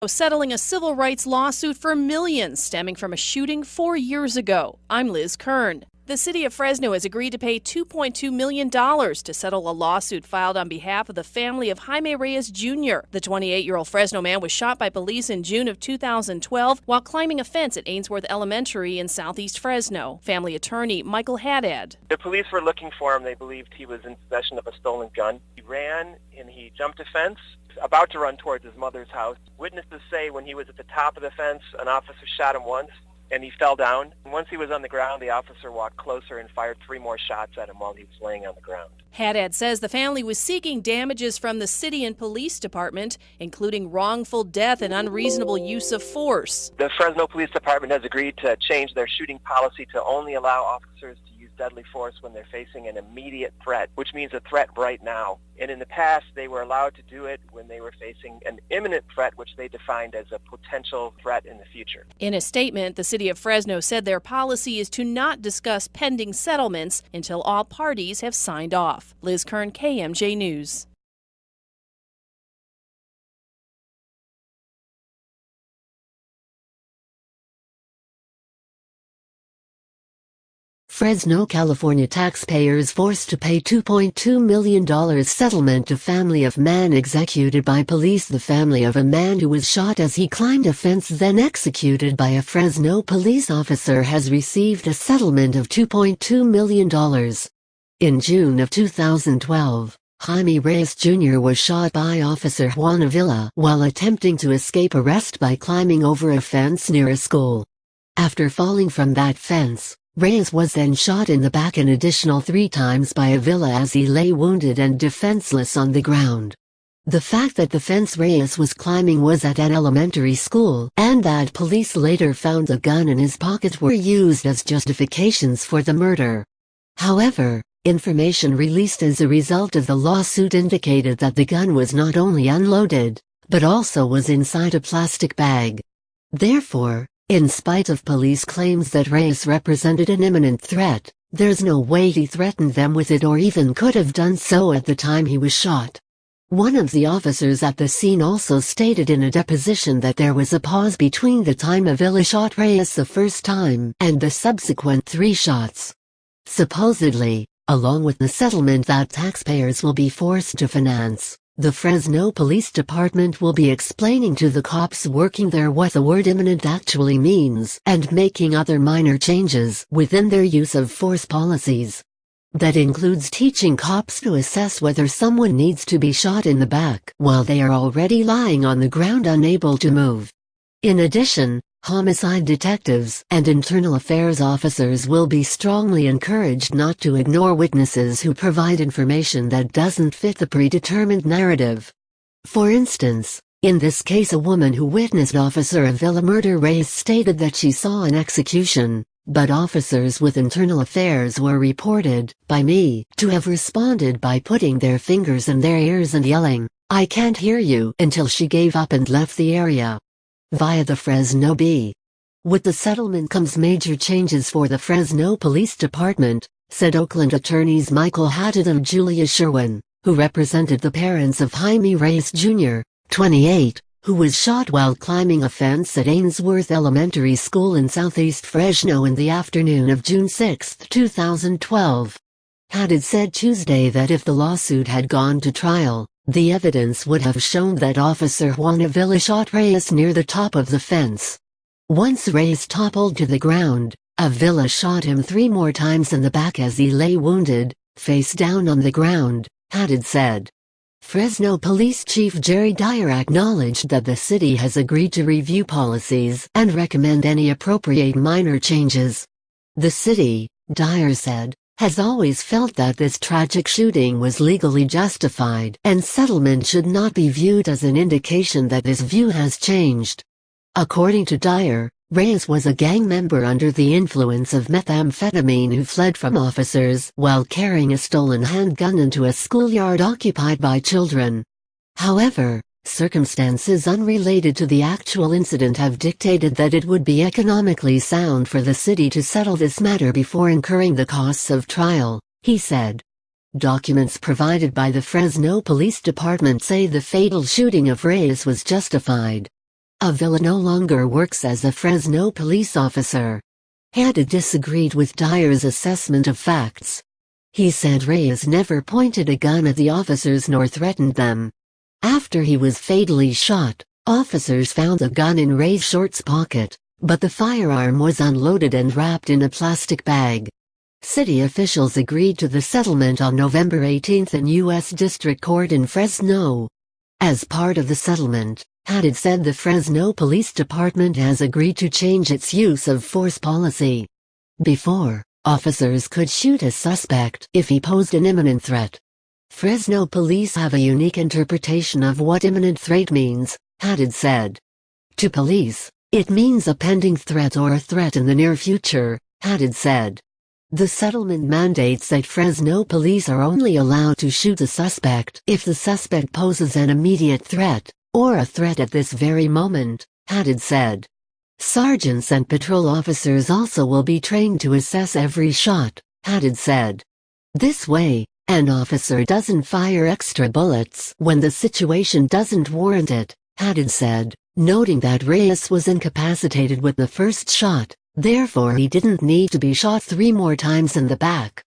Settling a civil rights lawsuit for millions stemming from a shooting 4 years ago. I'm Liz Kern. The city of Fresno has agreed to pay $2.2 million to settle a lawsuit filed on behalf of the family of Jaime Reyes Jr. The 28-year-old Fresno man was shot by police in June of 2012 while climbing a fence at Ainsworth Elementary in southeast Fresno. Family attorney Michael Haddad. The police were looking for him. They believed he was in possession of a stolen gun. He ran and he jumped a fence, about to run towards his mother's house. Witnesses say when he was at the top of the fence, an officer shot him once, and he fell down. And once he was on the ground, the officer walked closer and fired 3 more shots at him while he was laying on the ground. Haddad says the family was seeking damages from the city and police department, including wrongful death and unreasonable use of force. The Fresno Police Department has agreed to change their shooting policy to only allow officers to use deadly force when they're facing an immediate threat, which means a threat right now. And in the past, they were allowed to do it when they were facing an imminent threat, which they defined as a potential threat in the future. In a statement, the city of Fresno said their policy is to not discuss pending settlements until all parties have signed off. Liz Kern, KMJ News. Fresno, California taxpayers forced to pay $2.2 million settlement to family of man executed by police. The family of a man who was shot as he climbed a fence then executed by a Fresno police officer has received a settlement of $2.2 million. In June of 2012, Jaime Reyes Jr. was shot by Officer Juan Avila while attempting to escape arrest by climbing over a fence near a school. After falling from that fence, Reyes was then shot in the back an additional 3 times by Avila as he lay wounded and defenseless on the ground. The fact that the fence Reyes was climbing was at an elementary school and that police later found a gun in his pocket were used as justifications for the murder. However, information released as a result of the lawsuit indicated that the gun was not only unloaded, but also was inside a plastic bag. Therefore, in spite of police claims that Reyes represented an imminent threat, there's no way he threatened them with it or even could have done so at the time he was shot. One of the officers at the scene also stated in a deposition that there was a pause between the time Avila shot Reyes the first time and the subsequent 3 shots. Supposedly, along with the settlement that taxpayers will be forced to finance, the Fresno Police Department will be explaining to the cops working there what the word imminent actually means and making other minor changes within their use of force policies. That includes teaching cops to assess whether someone needs to be shot in the back while they are already lying on the ground unable to move. In addition, homicide detectives and internal affairs officers will be strongly encouraged not to ignore witnesses who provide information that doesn't fit the predetermined narrative. For instance, in this case a woman who witnessed Officer Avila murder Reyes stated that she saw an execution, but officers with internal affairs were reported, by me, to have responded by putting their fingers in their ears and yelling, "I can't hear you," until she gave up and left the area. Via the Fresno B. With the settlement comes major changes for the Fresno Police Department, said Oakland attorneys Michael Haddad and Julia Sherwin, who represented the parents of Jaime Reyes Jr., 28, who was shot while climbing a fence at Ainsworth Elementary School in southeast Fresno in the afternoon of June 6, 2012. Haddad said Tuesday that if the lawsuit had gone to trial, the evidence would have shown that Officer Juan Avila shot Reyes near the top of the fence. Once Reyes toppled to the ground, Avila shot him 3 more times in the back as he lay wounded, face down on the ground, Haddad said. Fresno Police Chief Jerry Dyer acknowledged that the city has agreed to review policies and recommend any appropriate minor changes. The city, Dyer said, has always felt that this tragic shooting was legally justified and settlement should not be viewed as an indication that this view has changed. According to Dyer, Reyes was a gang member under the influence of methamphetamine who fled from officers while carrying a stolen handgun into a schoolyard occupied by children. However, circumstances unrelated to the actual incident have dictated that it would be economically sound for the city to settle this matter before incurring the costs of trial, he said. Documents provided by the Fresno Police Department say the fatal shooting of Reyes was justified. Avila no longer works as a Fresno police officer. Haddad disagreed with Dyer's assessment of facts. He said Reyes never pointed a gun at the officers nor threatened them. After he was fatally shot, officers found the gun in Reyes' shorts pocket, but the firearm was unloaded and wrapped in a plastic bag. City officials agreed to the settlement on November 18 in U.S. District Court in Fresno. As part of the settlement, Haddad said the Fresno Police Department has agreed to change its use of force policy. Before, officers could shoot a suspect if he posed an imminent threat. Fresno police have a unique interpretation of what imminent threat means, Haddad said. To police, it means a pending threat or a threat in the near future, Haddad said. The settlement mandates that Fresno police are only allowed to shoot a suspect if the suspect poses an immediate threat, or a threat at this very moment, Haddad said. Sergeants and patrol officers also will be trained to assess every shot, Haddad said. This way, an officer doesn't fire extra bullets when the situation doesn't warrant it, Haddad said, noting that Reyes was incapacitated with the first shot, therefore he didn't need to be shot 3 more times in the back.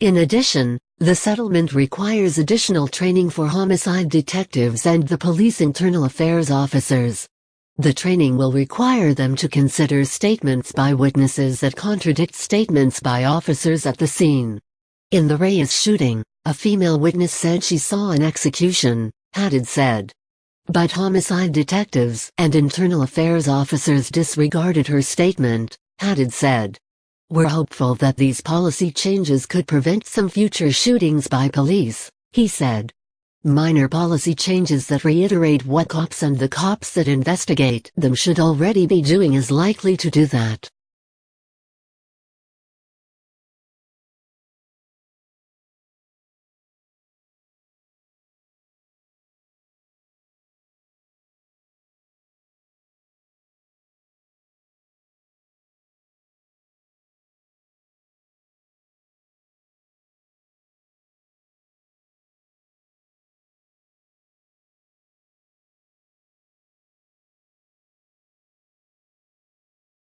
In addition, the settlement requires additional training for homicide detectives and the police internal affairs officers. The training will require them to consider statements by witnesses that contradict statements by officers at the scene. In the Reyes shooting, a female witness said she saw an execution, Haddad said. But homicide detectives and internal affairs officers disregarded her statement, Haddad said. We're hopeful that these policy changes could prevent some future shootings by police, he said. Minor policy changes that reiterate what cops and the cops that investigate them should already be doing is likely to do that.